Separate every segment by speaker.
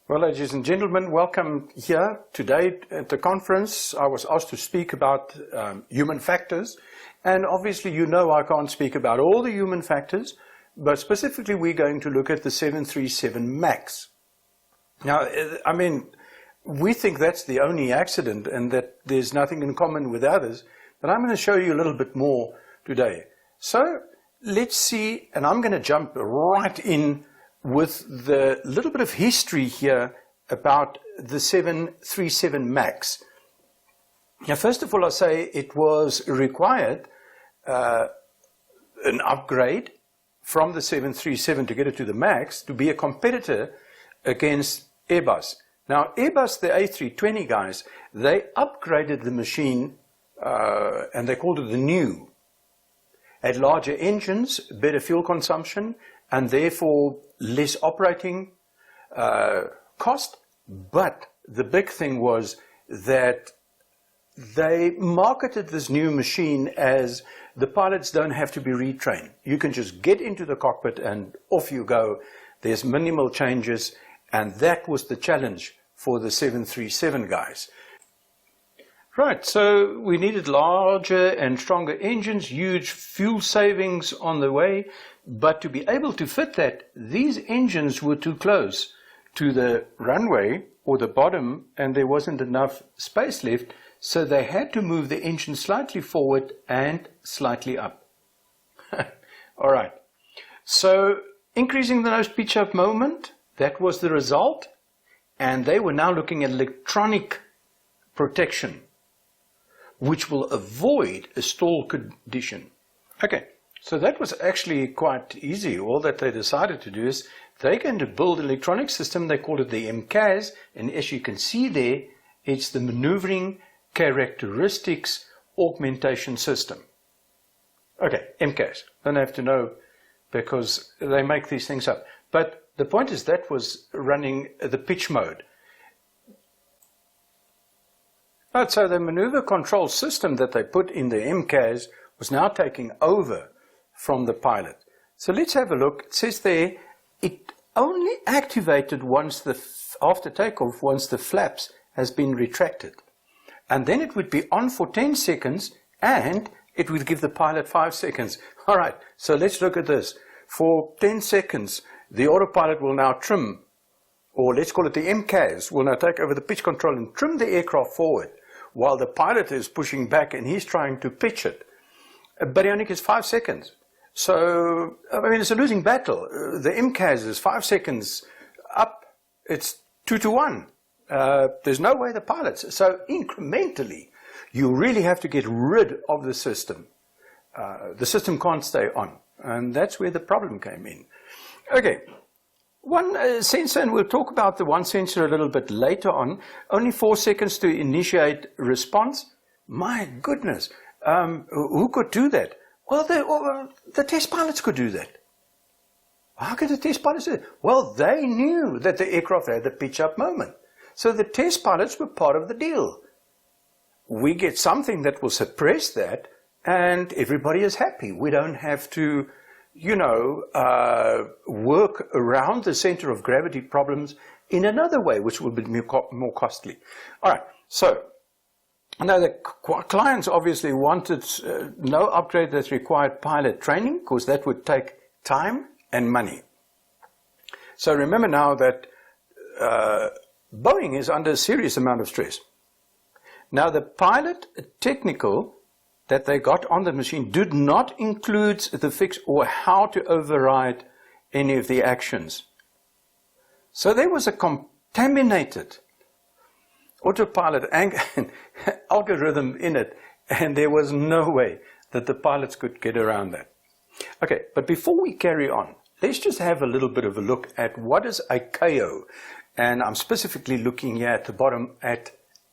Speaker 1: Well, ladies and gentlemen, welcome here. Today at the conference, I was asked to speak about human factors. And obviously, you know I can't speak about all the human factors, but specifically we're going to look at the 737 MAX. Now, I mean, we think that's the only accident and that there's nothing in common with others, but I'm going to show you a little bit more today. So let's see, and I'm going to jump right in with the little bit of history here about the 737 MAX. Now, first of all, I'll say it was required an upgrade from the 737 to get it to the MAX to be a competitor against Airbus. Now, Airbus, the A320 guys, they upgraded the machine and they called it the new. Had larger engines, better fuel consumption, and therefore less operating cost. But the big thing was that they marketed this new machine as the pilots don't have to be retrained. You can just get into the cockpit and off you go. There's minimal changes, and that was the challenge for the 737 guys. Right, so we needed larger and stronger engines, huge fuel savings on the way, but to be able to fit that, these engines were too close to the runway or the bottom, and there wasn't enough space left, so they had to move the engine slightly forward and slightly up. All right, so increasing the nose pitch up moment, that was the result, and they were now looking at electronic protection, which will avoid a stall condition. Okay, so that was actually quite easy. All that they decided to do is they're going to build an electronic system. They call it the MCAS, and as you can see there, it's the Maneuvering Characteristics Augmentation System. Okay, MCAS. Don't have to know because they make these things up. But the point is that was running the pitch mode. Right, so the maneuver control system that they put in the MCAS was now taking over from the pilot. So let's have a look. It says there, it only activated once after takeoff, once the flaps has been retracted. And then it would be on for 10 seconds, and it would give the pilot 5 seconds. All right, so let's look at this. For 10 seconds, the autopilot will now trim, or let's call it the MCAS, will now take over the pitch control and trim the aircraft forward, while the pilot is pushing back and he's trying to pitch it. But he only gets 5 seconds. So, I mean, it's a losing battle. The MCAS is 5 seconds up. It's 2-1. There's no way the pilots. So incrementally, you really have to get rid of the system. The system can't stay on. And that's where the problem came in. Okay. One sensor, and we'll talk about the one sensor a little bit later on, only 4 seconds to initiate response. My goodness, who could do that? Well, the test pilots could do that. How could the test pilots do it? Well, they knew that the aircraft had the pitch up moment. So the test pilots were part of the deal. We get something that will suppress that, and everybody is happy. We don't have to work around the center of gravity problems in another way, which will be more costly. All right, so now the clients obviously wanted no upgrade that required pilot training, because that would take time and money. So remember now that Boeing is under a serious amount of stress. Now the pilot technical that they got on the machine did not include the fix or how to override any of the actions. So there was a contaminated autopilot algorithm in it, and there was no way that the pilots could get around that. Okay, but before we carry on, let's just have a little bit of a look at what is ICAO. And I'm specifically looking here at the bottom at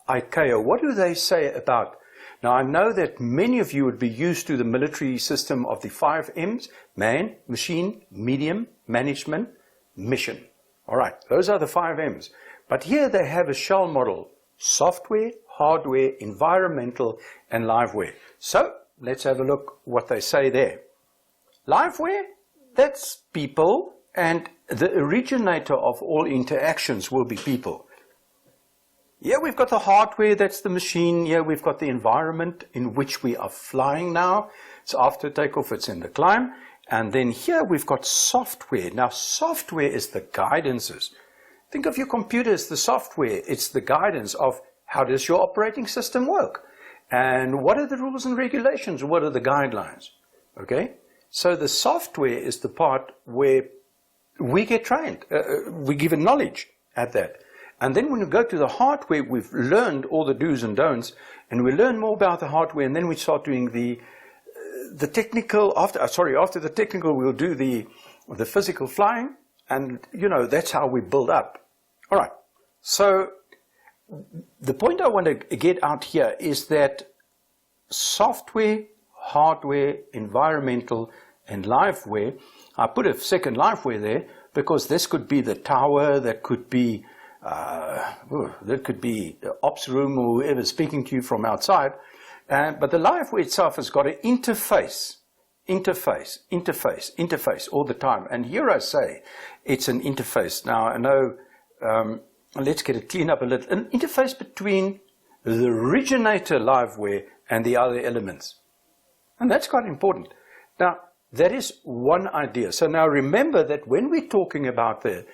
Speaker 1: ICAO. What do they say about? Now, I know that many of you would be used to the military system of the 5 M's: man, machine, medium, management, mission. All right, those are the 5 M's. But here they have a shell model: software, hardware, environmental, and liveware. So let's have a look what they say there. Liveware, that's people And the originator of all interactions will be people. Yeah, we've got the hardware, that's the machine. Yeah, we've got the environment in which we are flying now. It's after takeoff, it's in the climb. And then here we've got software. Now, software is the guidances. Think of your computer as the software. It's the guidance of how does your operating system work? And what are the rules and regulations? What are the guidelines? Okay? So the software is the part where we get trained. We give a knowledge at that. And then when we go to the hardware, we've learned all the do's and don'ts, and we learn more about the hardware, and then we start doing the technical. After the technical, we'll do the physical flying, and that's how we build up. All right. So the point I want to get out here is that software, hardware, environmental, and liveware. I put a second liveware there because this could be the tower, that could be the ops room or whoever speaking to you from outside. But the liveware itself has got an interface all the time. And here I say it's an interface. Now I know, let's get it cleaned up a little. An interface between the originator liveware and the other elements. And that's quite important. Now, that is one idea. So now remember that when we're talking about the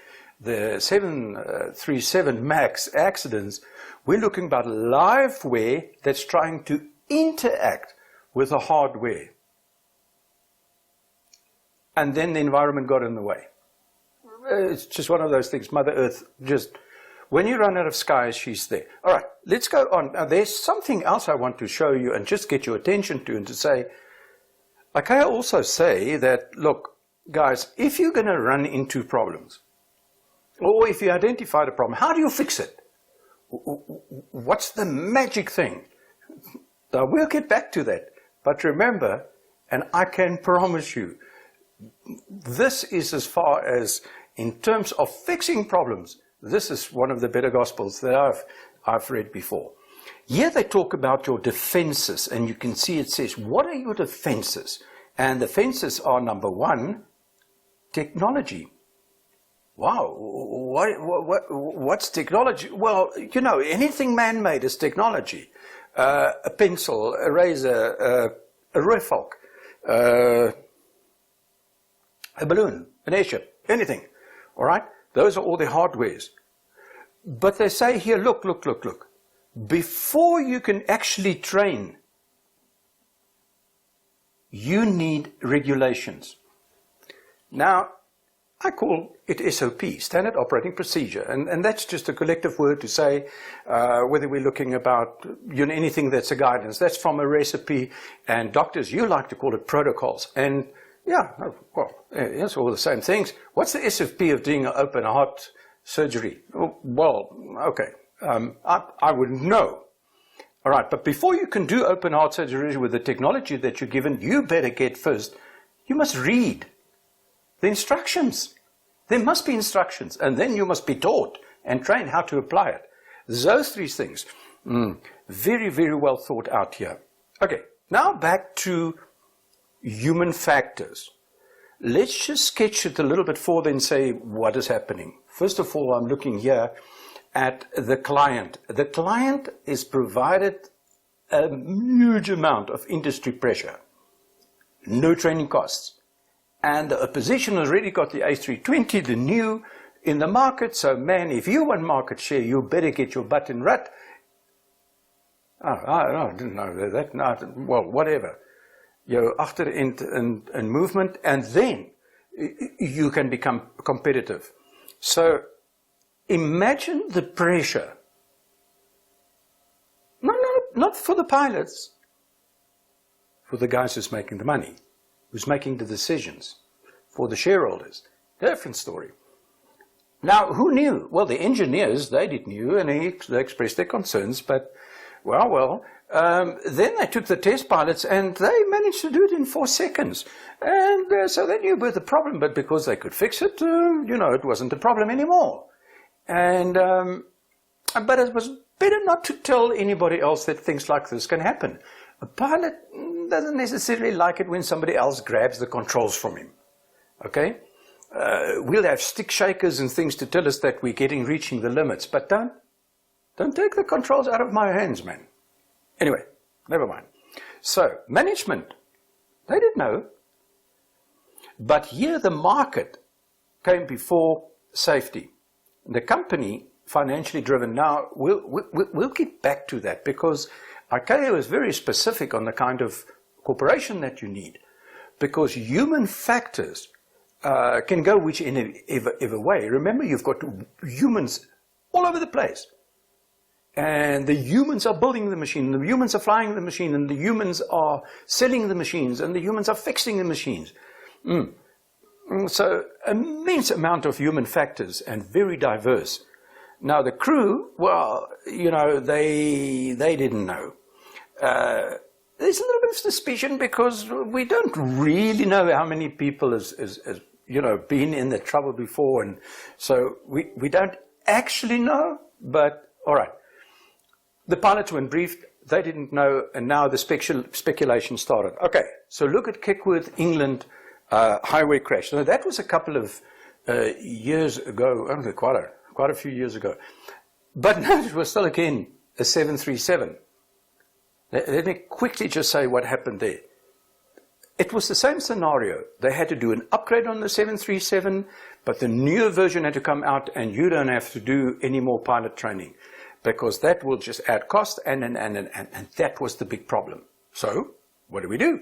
Speaker 1: 737 MAX accidents, we're looking about liveware that's trying to interact with the hardware. And then the environment got in the way. It's just one of those things. Mother Earth just, when you run out of skies, she's there. All right, let's go on. Now, there's something else I want to show you and just get your attention to, and to say, like I also say that, look, guys, if you're going to run into problems, or if you identify the problem, how do you fix it? What's the magic thing? Now, we'll get back to that. But remember, and I can promise you, this is as far as, in terms of fixing problems, this is one of the better gospels that I've read before. Here they talk about your defenses, and you can see it says, what are your defenses? And the defenses are, number one, technology. Wow, what's technology? Well, anything man-made is technology. A pencil, a razor, a rifle, a balloon, an airship, anything. All right? Those are all the hardwares. But they say here, look. Before you can actually train, you need regulations. Now, I call it SOP, Standard Operating Procedure, and that's just a collective word to say whether we're looking about anything that's a guidance. That's from a recipe, and doctors, you like to call it protocols. And yeah, well, it's all the same things. What's the SOP of doing an open heart surgery? Well, okay, I wouldn't know. All right, but before you can do open heart surgery with the technology that you're given, you better get first, you must read the instructions. There must be instructions, and then you must be taught and trained how to apply it. Those three things, very, very well thought out here. Okay, now back to human factors. Let's just sketch it a little bit further and say what is happening. First of all, I'm looking here at the client. The client is provided a huge amount of industry pressure. No training costs. And the opposition has already got the A320, the new, in the market. So, man, if you want market share, you better get your butt in rut. I didn't know that. No, well, whatever. After in movement, and then you can become competitive. So, imagine the pressure. Not for the pilots. For the guys who's making the money. Who's making the decisions, for the shareholders. Different story. Now, who knew? Well, the engineers, they knew, and they expressed their concerns, but, then they took the test pilots, and they managed to do it in 4 seconds. And so they knew about the problem, but because they could fix it, it wasn't a problem anymore. And, but it was better not to tell anybody else that things like this can happen. A pilot doesn't necessarily like it when somebody else grabs the controls from him. Okay? we'll have stick shakers and things to tell us that we're reaching the limits, but don't take the controls out of my hands, man. Anyway, never mind. So, management, they didn't know. But here the market came before safety. The company, financially driven. Now, we'll get back to that because ICAO is very specific on the kind of corporation that you need. Because human factors can go whichever way. Remember, you've got humans all over the place. And the humans are building the machine, the humans are flying the machine, and the humans are selling the machines, and the humans are fixing the machines. So, immense amount of human factors and very diverse. Now, the crew, well, you know, they didn't know. There's a little bit of suspicion because we don't really know how many people has you know, been in the trouble before, and so we don't actually know, but all right. The pilots when briefed, they didn't know, and now the speculation started. Okay, so look at Keckworth, England, highway crash. So that was a couple of years ago, quite a few years ago. But no, it was still again a 737. Let me quickly just say what happened there. It was the same scenario. They had to do an upgrade on the 737, but the newer version had to come out, and you don't have to do any more pilot training, because that will just add cost, and that was the big problem. So, what do?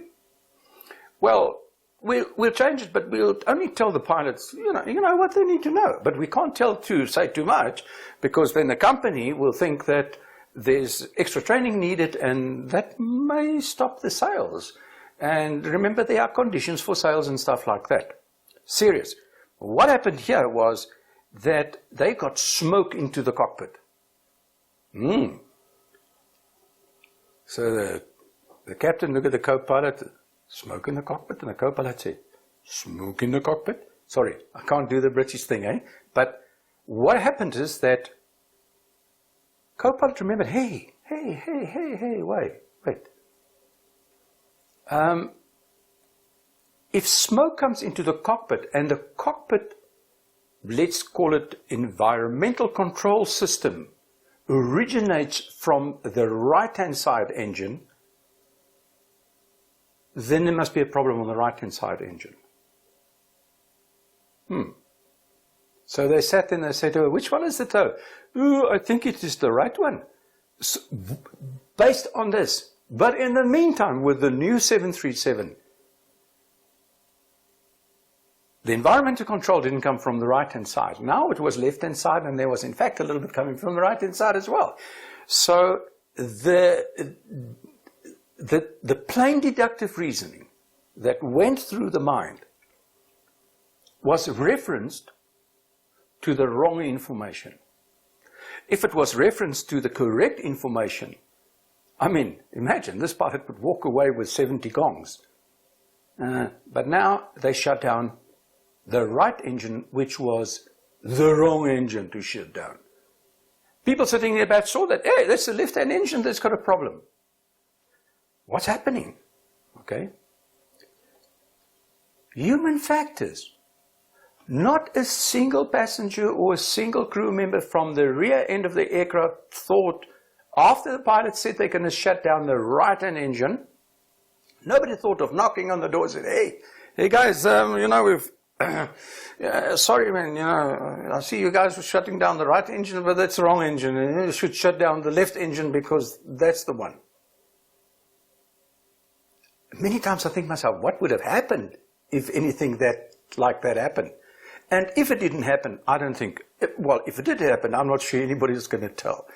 Speaker 1: Well, we'll change it, but we'll only tell the pilots, you know what they need to know. But we can't say too much, because then the company will think that there's extra training needed, and that may stop the sales. And remember, there are conditions for sales and stuff like that. Serious. What happened here was that they got smoke into the cockpit. So the captain looked at the co-pilot, smoke in the cockpit, and the co-pilot said, smoke in the cockpit? Sorry, I can't do the British thing, eh? But what happened is that co-pilot remembered, hey, wait. If smoke comes into the cockpit, and the cockpit, let's call it environmental control system, originates from the right-hand side engine, then there must be a problem on the right-hand side engine. So they sat there and they said, oh, which one is it though? Oh, I think it is the right one. So, based on this. But in the meantime, with the new 737, the environmental control didn't come from the right-hand side. Now it was left-hand side, and there was, in fact, a little bit coming from the right-hand side as well. So the plain deductive reasoning that went through the mind was referenced to the wrong information. If it was referenced to the correct information, I mean, imagine, this pilot would walk away with 70 gongs. But now they shut down the right engine, which was the wrong engine to shut down. People sitting there back saw that, hey, that's the left-hand engine that's got a problem. What's happening? Okay. Human factors. Not a single passenger or a single crew member from the rear end of the aircraft thought, after the pilot said they're going to shut down the right-hand engine, nobody thought of knocking on the door and said, hey guys, we've, sorry man, I see you guys were shutting down the right engine, but that's the wrong engine, and you should shut down the left engine because that's the one. Many times I think to myself, what would have happened if anything like that happened? And if it didn't happen, I don't think, well, if it did happen, I'm not sure anybody's going to tell.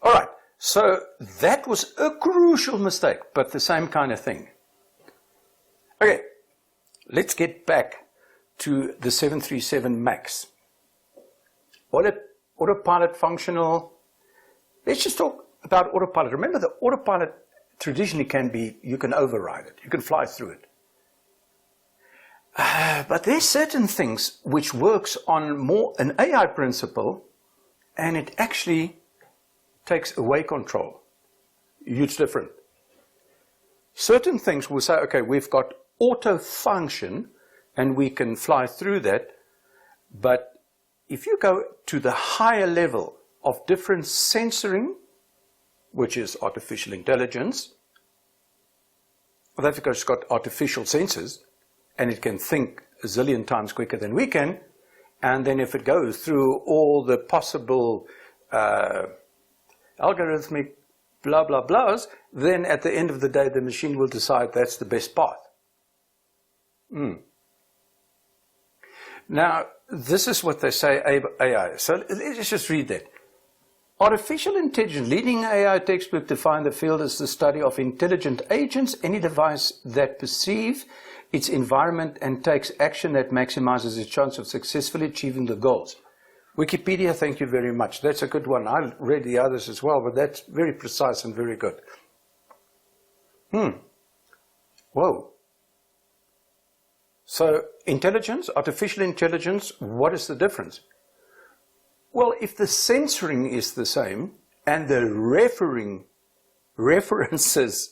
Speaker 1: All right. So that was a crucial mistake, but the same kind of thing. Okay, let's get back to the 737 MAX. Autopilot functional. Let's just talk about autopilot. Remember, the autopilot traditionally you can override it. You can fly through it. But there's certain things which works on more an AI principle, and it actually takes away control. Huge different. Certain things will say, okay, we've got auto function and we can fly through that, But if you go to the higher level of different sensoring, which is artificial intelligence, well, that's because it's got artificial senses, and it can think a zillion times quicker than we can. And then if it goes through all the possible algorithmic blah, blah, blahs, then at the end of the day, the machine will decide that's the best path. Now, this is what they say AI. So let's just read that. Artificial intelligence, leading AI textbook define the field as the study of intelligent agents, any device that perceives its environment and takes action that maximizes its chance of successfully achieving the goals. Wikipedia, thank you very much. That's a good one. I read the others as well, but that's very precise and very good. Whoa. So intelligence, artificial intelligence, what is the difference? Well, if the censoring is the same and the references,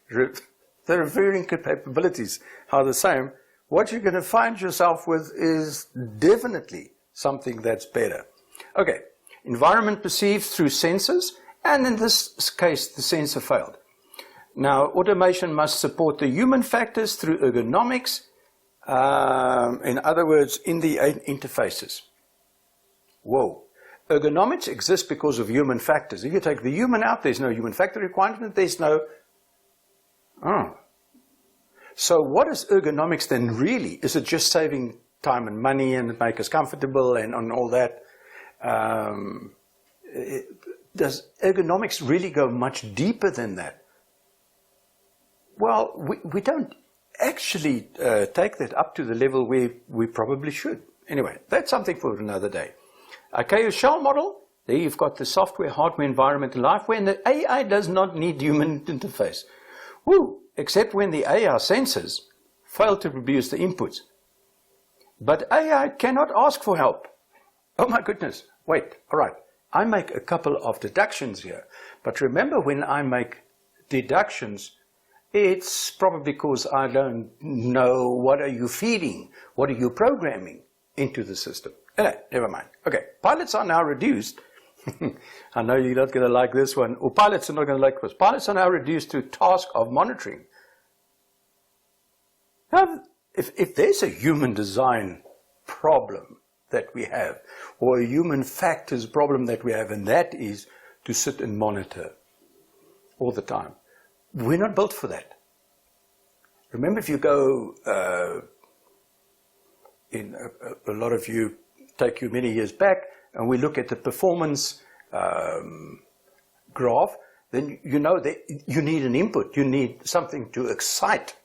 Speaker 1: the referring capabilities are the same, what you're going to find yourself with is definitely something that's better. Okay, environment perceived through sensors, and in this case, the sensor failed. Now, automation must support the human factors through ergonomics, in other words, in the interfaces. Whoa. Ergonomics exists because of human factors. If you take the human out, there's no human factor requirement, there's no... So what is ergonomics then really? Is it just saving time and money and make us comfortable and all that? Does ergonomics really go much deeper than that? Well, we don't actually take that up to the level we probably should. Anyway, that's something for another day. Okay, a shell model, there you've got the software, hardware, environment, and life, when the AI does not need human interface. Woo! Except when the AI sensors fail to produce the inputs. But AI cannot ask for help. Oh my goodness, wait, all right. I make a couple of deductions here. But remember, when I make deductions, it's probably because I don't know what are you feeding, what are you programming into the system. Never mind. Okay, pilots are now reduced. I know you're not going to like this one. Or pilots are not going to like this. Pilots are now reduced to task of monitoring. Now, if there's a human design problem that we have, or a human factors problem that we have, and that is to sit and monitor all the time, we're not built for that. Remember, if you go, a lot of you take you many years back, and we look at the performance graph, then you know that you need an input. You need something to excite.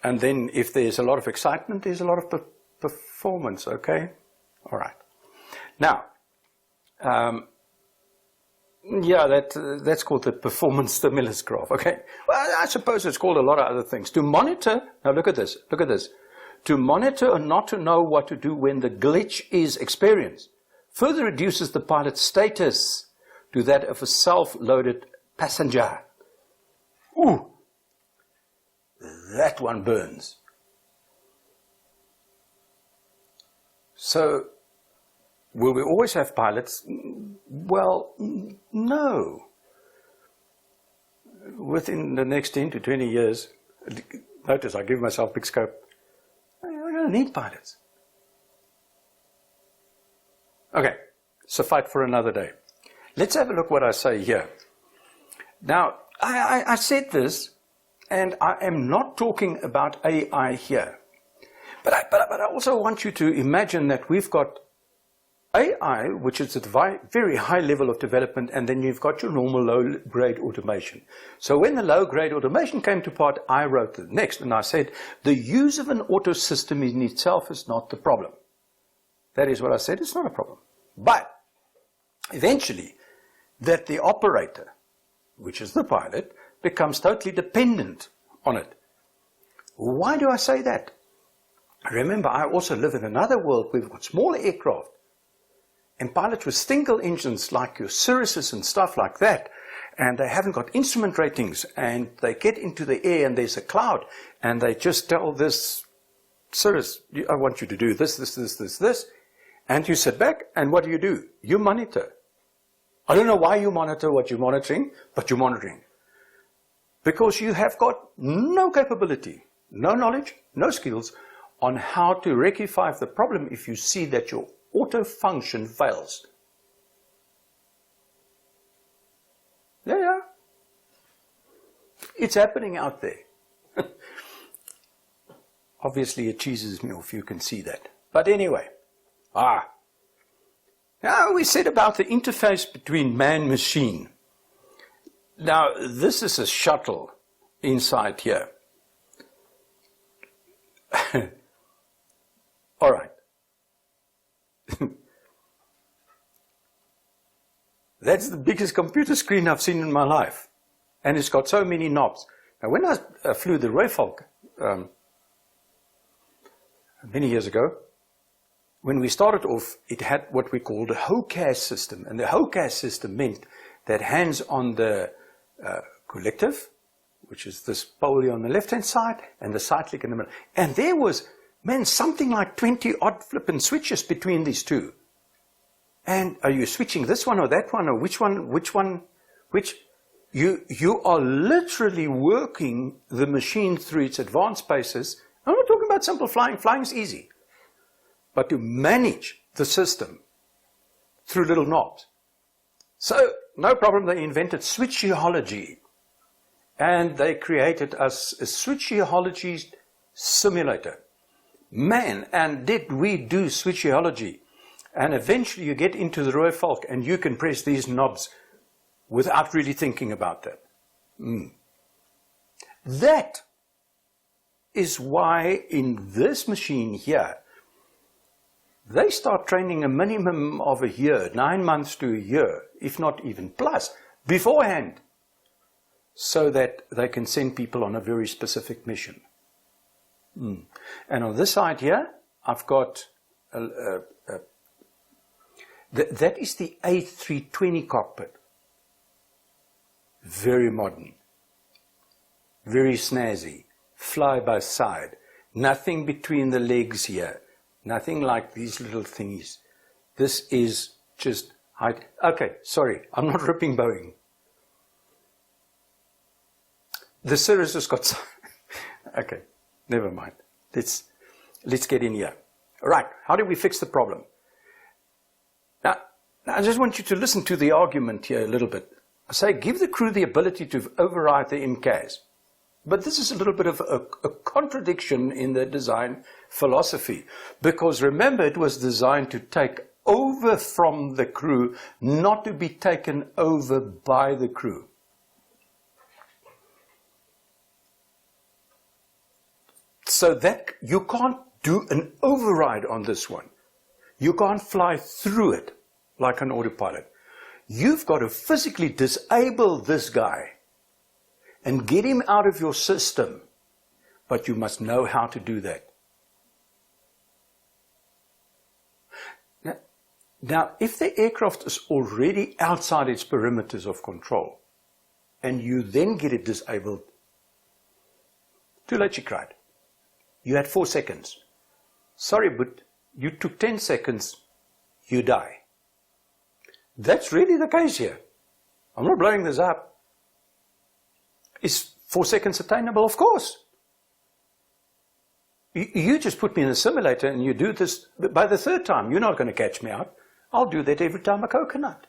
Speaker 1: And then if there's a lot of excitement, there's a lot of performance, okay? All right. Now, yeah, that's called the performance stimulus graph, okay? Well, I suppose it's called a lot of other things. To monitor, now look at this, look at this. To monitor or not to know what to do when the glitch is experienced further reduces the pilot's status to that of a self-loaded passenger. Ooh, that one burns. So, will we always have pilots? Well, no. Within the next 10 to 20 years, notice I give myself big scope, we're going to need pilots. Okay, so fight for another day. Let's have a look what I say here. Now, I said this, and I am not talking about AI here. But I also want you to imagine that we've got AI, which is at a very high level of development, and then you've got your normal low-grade automation. So when the low-grade automation came to part, I wrote the next, and I said, the use of an auto system in itself is not the problem. That is what I said, it's not a problem. But eventually, that the operator, which is the pilot, becomes totally dependent on it. Why do I say that? Remember, I also live in another world where we've got smaller aircraft and pilots with single engines like your Cirruses and stuff like that, and they haven't got instrument ratings, and they get into the air and there's a cloud, and they just tell this Cyrus, I want you to do this, this, this, this, this. And you sit back, and what do? You monitor. I don't know why you monitor what you're monitoring, but you're monitoring. Because you have got no capability, no knowledge, no skills on how to rectify the problem if you see that your auto function fails. Yeah. It's happening out there. Obviously, it cheeses me off, you can see that. But anyway, now we said about the interface between man-machine. Now, this is a shuttle inside here. All right. That's the biggest computer screen I've seen in my life. And it's got so many knobs. Now, when I flew the Rayfalk many years ago, when we started off, it had what we called a HOCAS system. And the HOCAS system meant that hands on the collective, which is this pole on the left-hand side, and the cyclic in the middle. And there was, man, something like 20 odd flipping switches between these two. And are you switching this one or that one, or which one? You are literally working the machine through its advanced spaces. I'm not talking about simple flying. Flying is easy. But to manage the system through little knobs. So, no problem, they invented switchology. And they created us a switchology simulator. Man, and did we do switchology. And eventually you get into the Rayfalk and you can press these knobs without really thinking about that. That is why in this machine here, they start training a minimum of a year, 9 months to a year, if not even plus, beforehand, so that they can send people on a very specific mission. And on this side here, I've got that is the A320 cockpit. Very modern, very snazzy, fly by side, nothing between the legs here, nothing like these little thingies. This is just height. Okay, sorry, I'm not ripping Boeing. The Cirrus has got. Okay, never mind. Let's get in here. Right, how do we fix the problem? Now, I just want you to listen to the argument here a little bit. I say, give the crew the ability to override the MCAS. But this is a little bit of a contradiction in the design philosophy. Because remember, it was designed to take over from the crew, not to be taken over by the crew. So that you can't do an override on this one. You can't fly through it like an autopilot. You've got to physically disable this guy and get him out of your system. But you must know how to do that. Now, if the aircraft is already outside its perimeters of control, and you then get it disabled, too late, you cried. You had 4 seconds. Sorry, but you took 10 seconds, you die. That's really the case here. I'm not blowing this up. Is 4 seconds attainable? Of course. You just put me in a simulator and you do this. By the third time, you're not going to catch me out. I'll do that every time a coconut.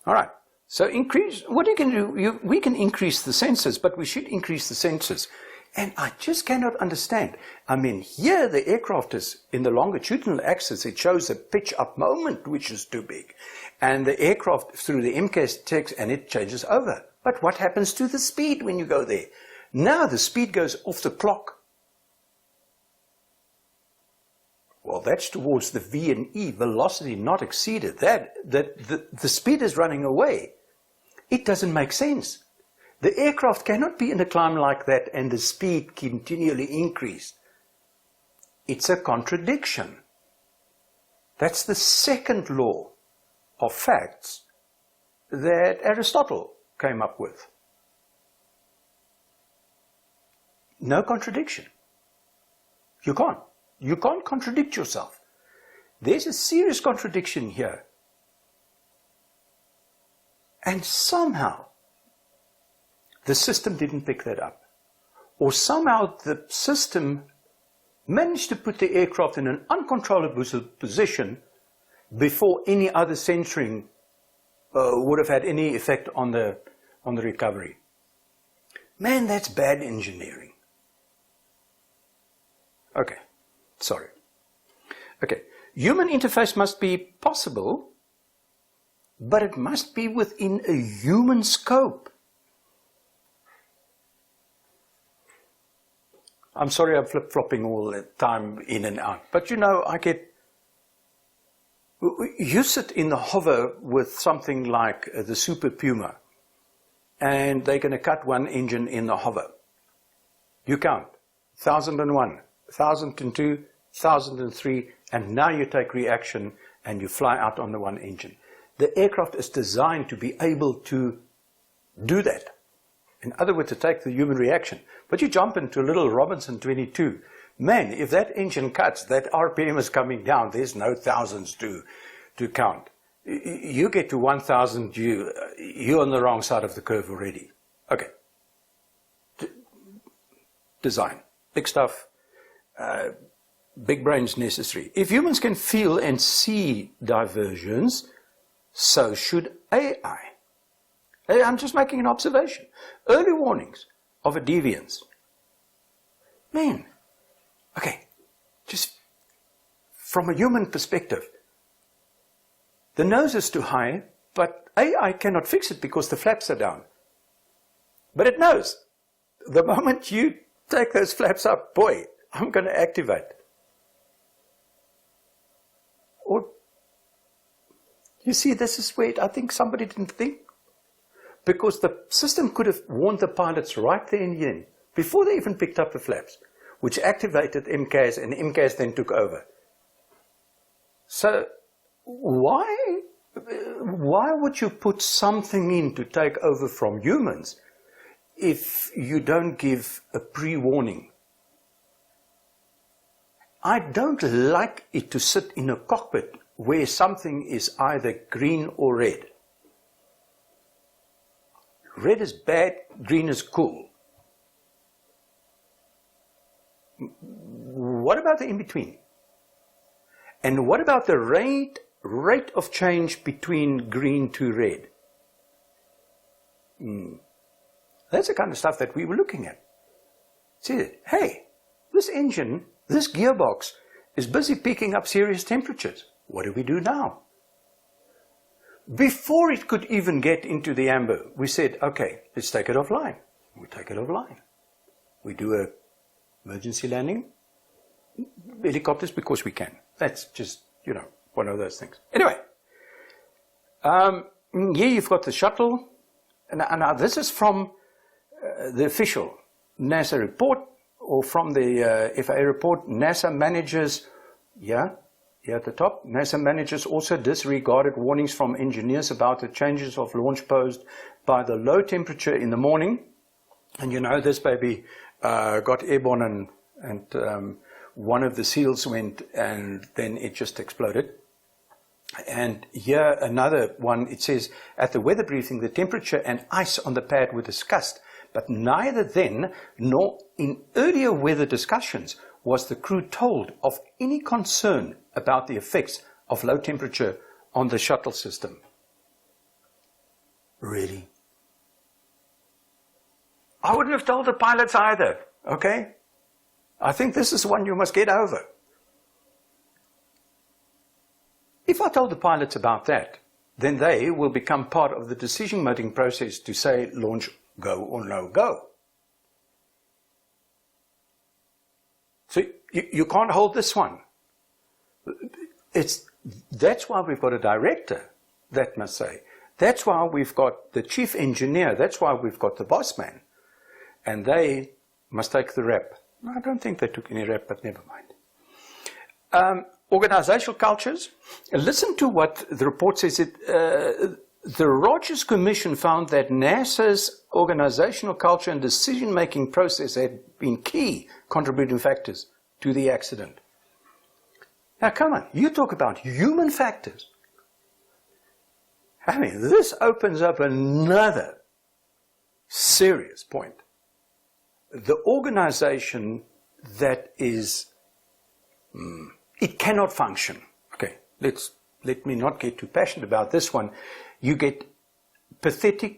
Speaker 1: All right. So increase, what you can do, we can increase the sensors, but we should increase the sensors. And I just cannot understand. I mean, here the aircraft is in the longitudinal axis. It shows a pitch up moment, which is too big. And the aircraft through the MCAS takes and it changes over. But what happens to the speed when you go there? Now the speed goes off the clock. Well, that's towards the V and E, velocity not exceeded. The speed is running away. It doesn't make sense. The aircraft cannot be in a climb like that and the speed continually increase. It's a contradiction. That's the second law of facts that Aristotle came up with. no contradiction. You can't. You can't contradict yourself. There's a serious contradiction here. And somehow, the system didn't pick that up. Or somehow the system managed to put the aircraft in an uncontrollable position before any other censoring would have had any effect on the recovery. Man, that's bad engineering. Okay, sorry. Okay, human interface must be possible, but it must be within a human scope. I'm sorry I'm flip-flopping all the time in and out, but you know, you sit in the hover with something like the Super Puma, and they're going to cut one engine in the hover. You count, 1001, 1002, 1003, and now you take reaction and you fly out on the one engine. The aircraft is designed to be able to do that. In other words, to take the human reaction. But you jump into little Robinson 22. Man, if that engine cuts, that RPM is coming down. There's no thousands to count. You get to 1,000, you're on the wrong side of the curve already. Okay. Design. Big stuff. Big brains necessary. If humans can feel and see diversions, so should AI. I'm just making an observation. Early warnings of a deviance. Man, okay, just from a human perspective, the nose is too high, but AI cannot fix it because the flaps are down. But it knows. The moment you take those flaps up, boy, I'm going to activate. Or, you see, this is where I think somebody didn't think. Because the system could have warned the pilots right there in the end, before they even picked up the flaps, which activated MCAS, and MCAS then took over. So why would you put something in to take over from humans if you don't give a pre-warning? I don't like it to sit in a cockpit where something is either green or red. Red is bad, green is cool. What about the in-between? And what about the rate of change between green to red? That's the kind of stuff that we were looking at. See, hey, this engine, this gearbox is busy picking up serious temperatures. What do we do now? Before it could even get into the amber, we said, okay, let's take it offline. We take it offline. We do an emergency landing. Helicopters because we can. That's just, one of those things. Anyway, here you've got the shuttle. Now this is from the official NASA report, or from the FAA report. NASA managers, here at the top, NASA managers also disregarded warnings from engineers about the changes of launch posed by the low temperature in the morning. And this baby got airborne, and one of the seals went, and then it just exploded. And here another one, it says, at the weather briefing, the temperature and ice on the pad were discussed, but neither then nor in earlier weather discussions was the crew told of any concern about the effects of low temperature on the shuttle system. Really? I wouldn't have told the pilots either, okay? I think this is one you must get over. If I told the pilots about that, then they will become part of the decision-making process to say launch go or no go. So you can't hold this one. That's why we've got a director that must say. That's why we've got the chief engineer. That's why we've got the boss man. And they must take the rep. I don't think they took any rep, but never mind. Organizational cultures. Listen to what the report says. The Rogers Commission found that NASA's organizational culture and decision-making process had been key contributing factors to the accident. Now, come on, you talk about human factors. I mean, this opens up another serious point. The organization that is, it cannot function. Okay, let me not get too passionate about this one. You get pathological.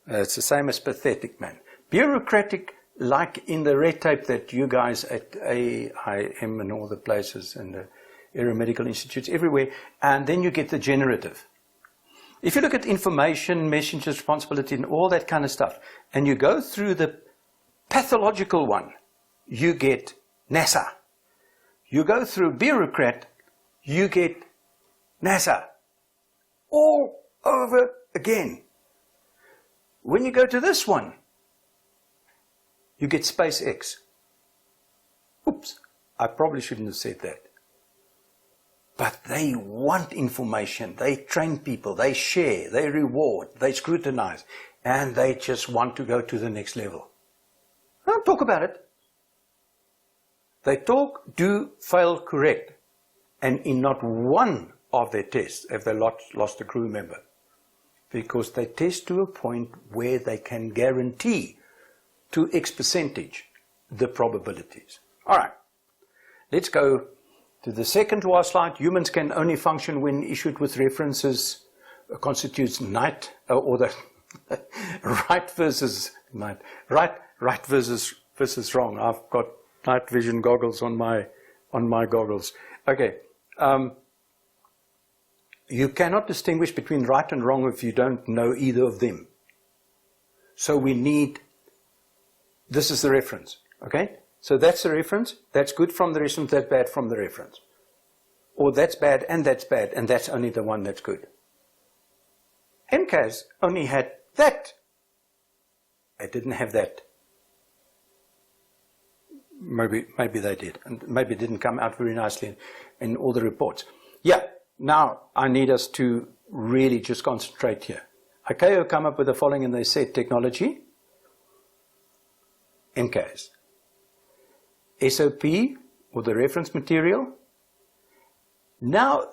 Speaker 1: It's the same as pathetic, man. Bureaucratic, like in the red tape that you guys at AIM and all the places and the aeromedical institutes everywhere, and then you get the generative. If you look at information, messenger responsibility, and all that kind of stuff, and you go through the pathological one, you get NASA. You go through bureaucrat, you get NASA. All over again. When you go to this one, you get SpaceX. Oops, I probably shouldn't have said that. But they want information, they train people, they share, they reward, they scrutinize, and they just want to go to the next level. Don't talk about it. They talk, do, fail, correct. And in not one of their tests have they lost a crew member. Because they test to a point where they can guarantee to X percentage the probabilities. All right, let's go to the second to last slide. Humans can only function when issued with references constitutes night, or the right versus night. Right versus wrong. I've got night vision goggles on my goggles. Okay. You cannot distinguish between right and wrong if you don't know either of them. So we need, this is the reference, okay? So that's the reference, that's good from the reference, that's bad from the reference. Or that's bad, and that's only the one that's good. MCAS only had that. It didn't have that. Maybe they did, and maybe it didn't come out very nicely in all the reports. Yeah, now I need us to really just concentrate here. ICAO come up with the following, and they said technology, MCAS, SOP, or the reference material. Now,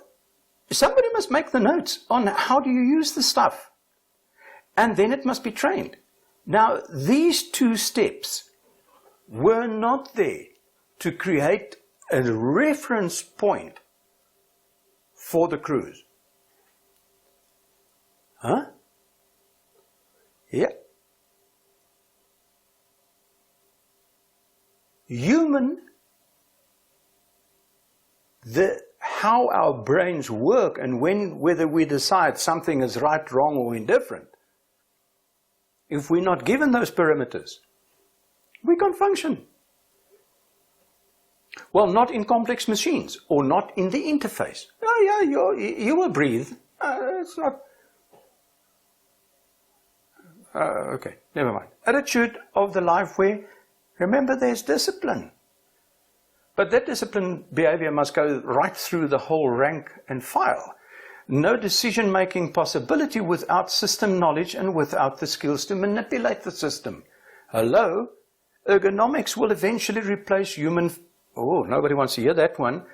Speaker 1: somebody must make the notes on how do you use the stuff, and then it must be trained. Now, these two steps were not there to create a reference point for the crews. Huh? Yeah. How our brains work and whether we decide something is right, wrong, or indifferent, if we're not given those parameters, we can't function. Well, not in complex machines, or not in the interface. Oh yeah, you will breathe. It's not... okay, never mind. Attitude of the life where, remember, there's discipline. But that discipline behavior must go right through the whole rank and file. No decision-making possibility without system knowledge and without the skills to manipulate the system. Hello? Ergonomics will eventually replace human... Oh, nobody wants to hear that one.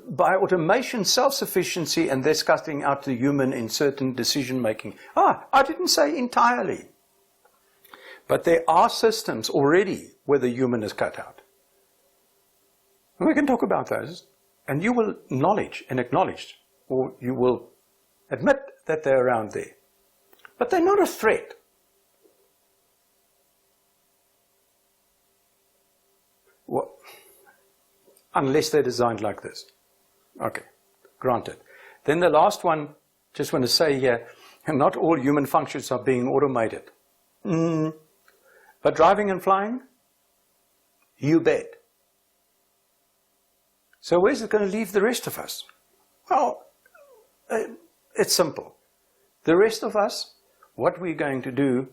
Speaker 1: By automation, self-sufficiency, and thus cutting out the human in certain decision-making. I didn't say entirely. But there are systems already where the human is cut out. And we can talk about those. And you will acknowledge, or you will admit that they're around there. But they're not a threat. Well, unless they're designed like this. Okay, granted. Then the last one, just want to say here, not all human functions are being automated. But driving and flying, you bet. So where's it going to leave the rest of us? Well, it's simple. The rest of us, what we're going to do,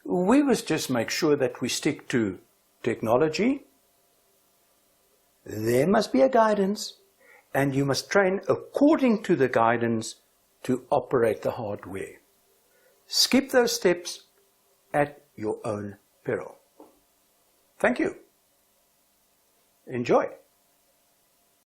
Speaker 1: we must just make sure that we stick to technology, there must be a guidance, and you must train according to the guidance to operate the hardware. Skip those steps at your own peril. Thank you. Enjoy.